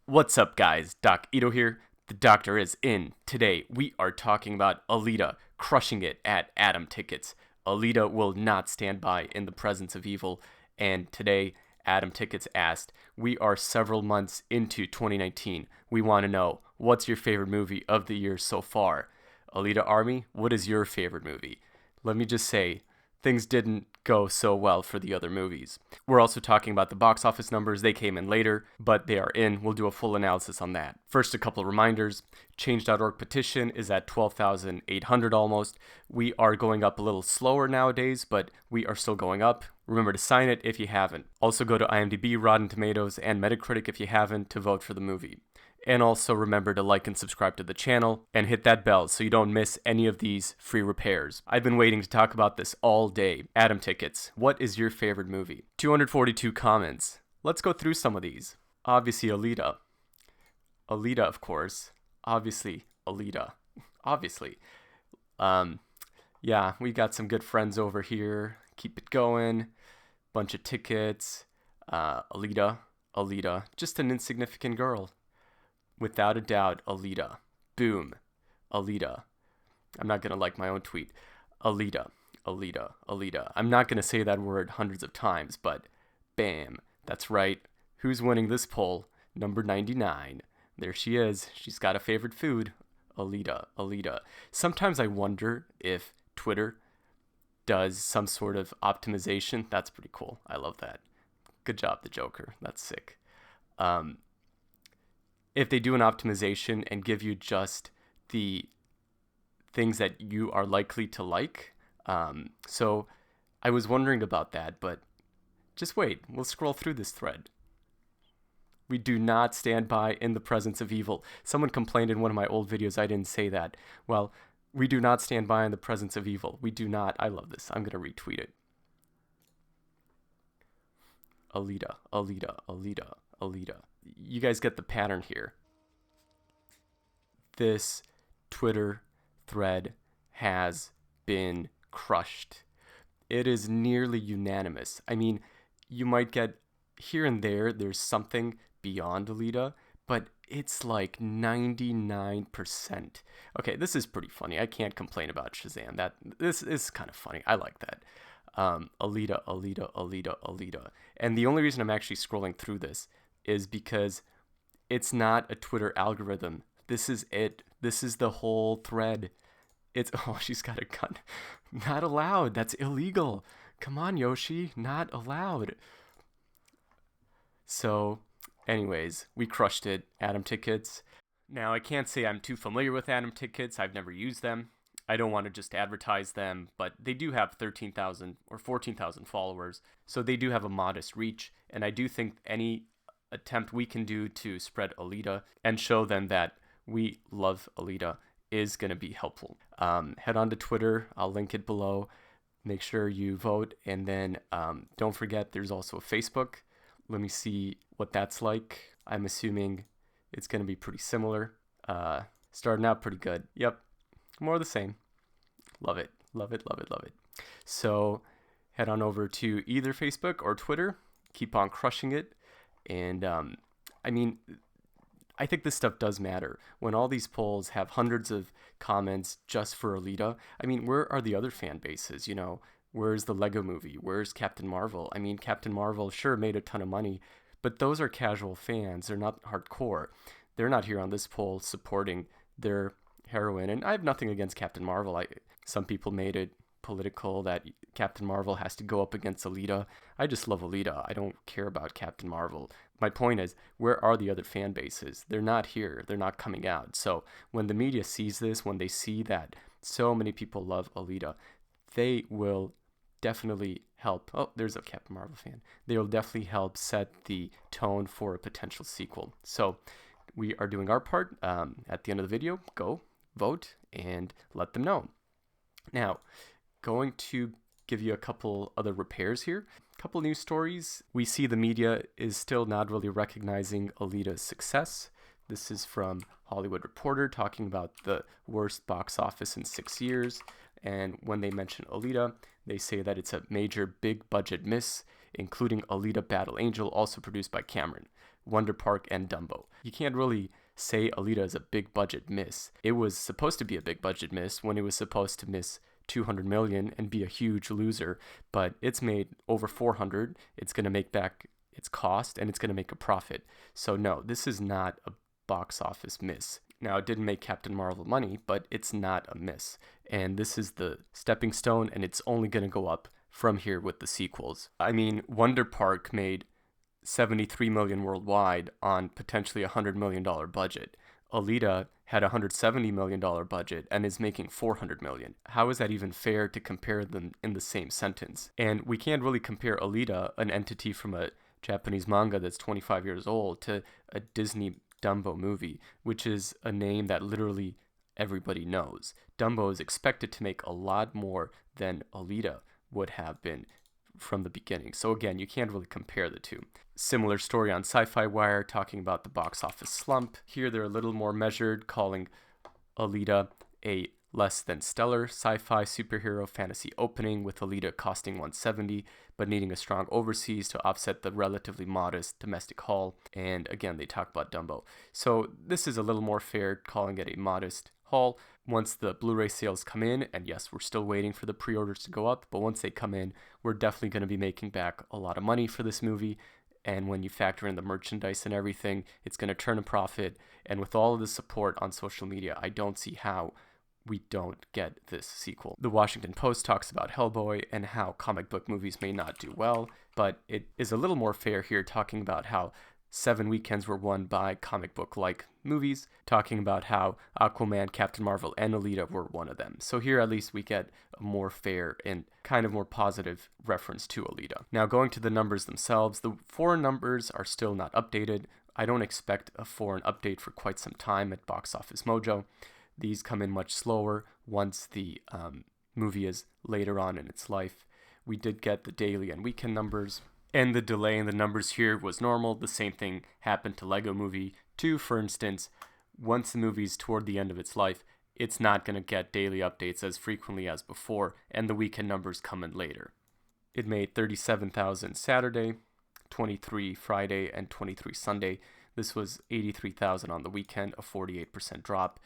What's up, guys? Doc Ito here. The doctor is in. Today, we are talking about Alita crushing it at AtomTickets. Alita will not stand by in the presence of evil. And today, AtomTickets asked, we are several months into 2019. We want to know, what's your favorite movie of the year so far? Alita Army, what is your favorite movie? Let me just say, things didn't go so well for the other movies. We're also talking about the box office numbers. They came in later, but they are in. We'll do a full analysis on that. First, a couple of reminders. Change.org petition is at 12,800 almost. We are going up a little slower nowadays, but we are still going up. Remember to sign it if you haven't. Also go to IMDb, Rotten Tomatoes, and Metacritic if you haven't to vote for the movie. And also remember to like and subscribe to the channel and hit that bell so you don't miss any of these free repairs. I've been waiting to talk about this all day. AtomTickets, what is your favorite movie? 242 comments. Let's go through some of these. Obviously Alita. Alita, of course. Obviously Alita. Obviously. Yeah, we got some good friends over here. Keep it going. Bunch of tickets. Alita. Just an insignificant girl. Without a doubt, Alita. Boom. Alita. I'm not going to like my own tweet. Alita. I'm not going to say that word hundreds of times, but bam. That's right. Who's winning this poll? Number 99. There she is. She's got a favorite food. Alita. Sometimes I wonder if Twitter does some sort of optimization. That's pretty cool. I love that. Good job, the Joker. That's sick. If they do an optimization and give you just the things that you are likely to like. So I was wondering about that, but just wait. We'll scroll through this thread. We do not stand by in the presence of evil. Someone complained in one of my old videos I didn't say that. Well, we do not stand by in the presence of evil. We do not. I love this. I'm going to retweet it. Alita. You guys get the pattern here. This Twitter thread has been crushed. It is nearly unanimous. I mean, you might get here and there's something beyond Alita, but it's like 99%. Okay, this is pretty funny. I can't complain about Shazam. This is kind of funny. I like that. Alita. And the only reason I'm actually scrolling through this is because it's not a Twitter algorithm. This is it. This is the whole thread. Oh, she's got a gun. Not allowed. That's illegal. Come on, Yoshi. Not allowed. So, anyways, we crushed it. AtomTickets. Now, I can't say I'm too familiar with AtomTickets. I've never used them. I don't want to just advertise them, but they do have 13,000 or 14,000 followers. So they do have a modest reach. And I do think any attempt we can do to spread Alita and show them that we love Alita is going to be helpful. Head on to Twitter. I'll link it below. Make sure you vote. And then don't forget there's also a Facebook. Let me see what that's like. I'm assuming it's going to be pretty similar. Starting out pretty good. Yep. More of the same. Love it. So head on over to either Facebook or Twitter. Keep on crushing it. And I mean, I think this stuff does matter. When all these polls have hundreds of comments just for Alita, I mean, where are the other fan bases? You know, where's the Lego movie? Where's Captain Marvel? I mean, Captain Marvel sure made a ton of money, but those are casual fans. They're not hardcore. They're not here on this poll supporting their heroine. And I have nothing against Captain Marvel. Some people made it political that Captain Marvel has to go up against Alita. I just love Alita. I don't care about Captain Marvel. My point is, where are the other fan bases? They're not here. They're not coming out. So when the media sees this, when they see that so many people love Alita, they will definitely help. Oh, there's a Captain Marvel fan. They will definitely help set the tone for a potential sequel. So we are doing our part. At the end of the video, go vote and let them know. Now, going to give you a couple other repairs here. A couple news stories. We see the media is still not really recognizing Alita's success. This is from Hollywood Reporter talking about the worst box office in 6 years. And when they mention Alita, they say that it's a major big budget miss. including Alita Battle Angel, also produced by Cameron, Wonder Park, and Dumbo. You can't really say Alita is a big budget miss. It was supposed to be a big budget miss when it was supposed to miss 200 million and be a huge loser, but it's made over 400. It's going to make back its cost and it's going to make a profit. So no, this is not a box office miss. Now, it didn't make Captain Marvel money, but it's not a miss. And this is the stepping stone, and it's only going to go up from here with the sequels. I mean, Wonder Park made 73 million worldwide on potentially a $100 million budget. Alita had a $170 million budget and is making 400 million. How is that even fair to compare them in the same sentence? And we can't really compare Alita, an entity from a Japanese manga that's 25 years old, to a Disney Dumbo movie, which is a name that literally everybody knows. Dumbo is expected to make a lot more than Alita would have been from the beginning. So again, you can't really compare the two. Similar story on Sci-Fi Wire, talking about the box office slump. Here they're a little more measured, calling Alita a less than stellar sci-fi superhero fantasy opening, with Alita costing 170 but needing a strong overseas to offset the relatively modest domestic haul. And again, they talk about Dumbo. So this is a little more fair, calling it a modest haul. Once the Blu-ray sales come in, and yes, we're still waiting for the pre-orders to go up, but once they come in, we're definitely going to be making back a lot of money for this movie. And when you factor in the merchandise and everything, it's going to turn a profit. And with all of the support on social media, I don't see how we don't get this sequel. The Washington Post talks about Hellboy and how comic book movies may not do well, but it is a little more fair here, talking about how 7 weekends were won by comic book-like movies, talking about how Aquaman, Captain Marvel, and Alita were one of them. So here at least we get a more fair and kind of more positive reference to Alita. Now, going to the numbers themselves, the foreign numbers are still not updated. I don't expect a foreign update for quite some time at Box Office Mojo. These come in much slower once the movie is later on in its life. We did get the daily and weekend numbers, and the delay in the numbers here was normal. The same thing happened to Lego Movie 2, for instance. Once the movie's toward the end of its life, it's not going to get daily updates as frequently as before, and the weekend numbers come in later. It made 37,000 Saturday, 23 Friday, and 23 Sunday. This was 83,000 on the weekend, a 48% drop.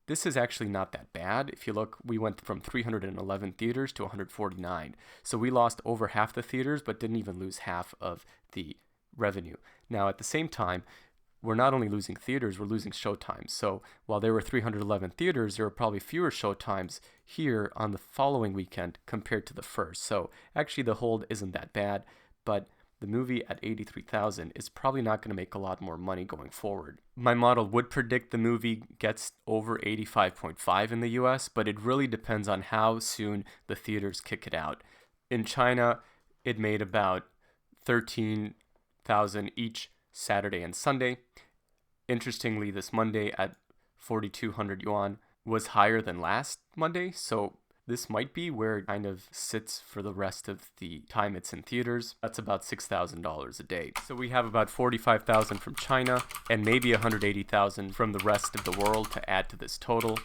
This is actually not that bad. If you look, we went from 311 theaters to 149. So we lost over half the theaters, but didn't even lose half of the revenue. Now, at the same time, we're not only losing theaters, we're losing showtimes. So while there were 311 theaters, there were probably fewer showtimes here on the following weekend compared to the first. So actually the hold isn't that bad, but the movie at 83,000 is probably not going to make a lot more money going forward. My model would predict the movie gets over 85.5 in the US, but it really depends on how soon the theaters kick it out. In China, it made about 13,000 each Saturday and Sunday. Interestingly, this Monday at 4,200 yuan was higher than last Monday, so this might be where it kind of sits for the rest of the time it's in theaters. That's about $6,000 a day. So we have about 45,000 from China and maybe 180,000 from the rest of the world to add to this total.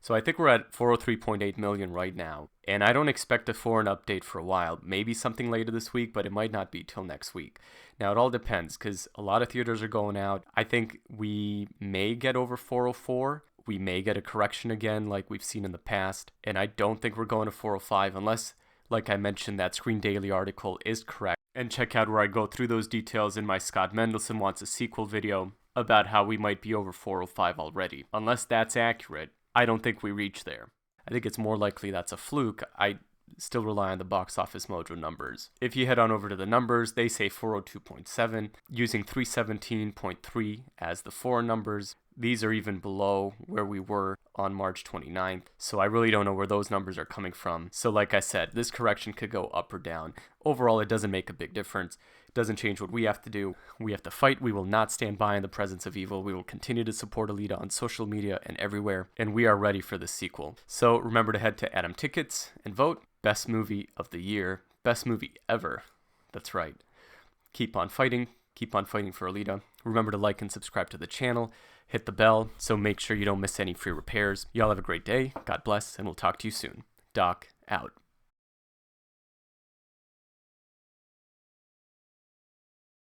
So I think we're at 403.8 million right now. And I don't expect a foreign update for a while. Maybe something later this week, but it might not be till next week. Now, it all depends because a lot of theaters are going out. I think we may get over 404. We may get a correction again like we've seen in the past, and I don't think we're going to 405 unless, like I mentioned, that Screen Daily article is correct. And check out where I go through those details in my Scott Mendelson Wants a Sequel video about how we might be over 405 already. Unless that's accurate, I don't think we reach there. I think it's more likely that's a fluke. I still rely on the Box Office Mojo numbers. If you head on over to the numbers, they say 402.7, using 317.3 as the foreign numbers. These are even below where we were on March 29th, so I really don't know where those numbers are coming from. So like I said, this correction could go up or down. Overall, it doesn't make a big difference. It doesn't change what we have to do. We have to fight. We will not stand by in the presence of evil. We will continue to support Alita on social media and everywhere, and we are ready for this sequel. So remember to head to AtomTickets and vote. Best movie of the year. Best movie ever. That's right. Keep on fighting. Keep on fighting for Alita. Remember to like and subscribe to the channel. Hit the bell, so make sure you don't miss any free repairs. Y'all have a great day. God bless, and we'll talk to you soon. Doc, out.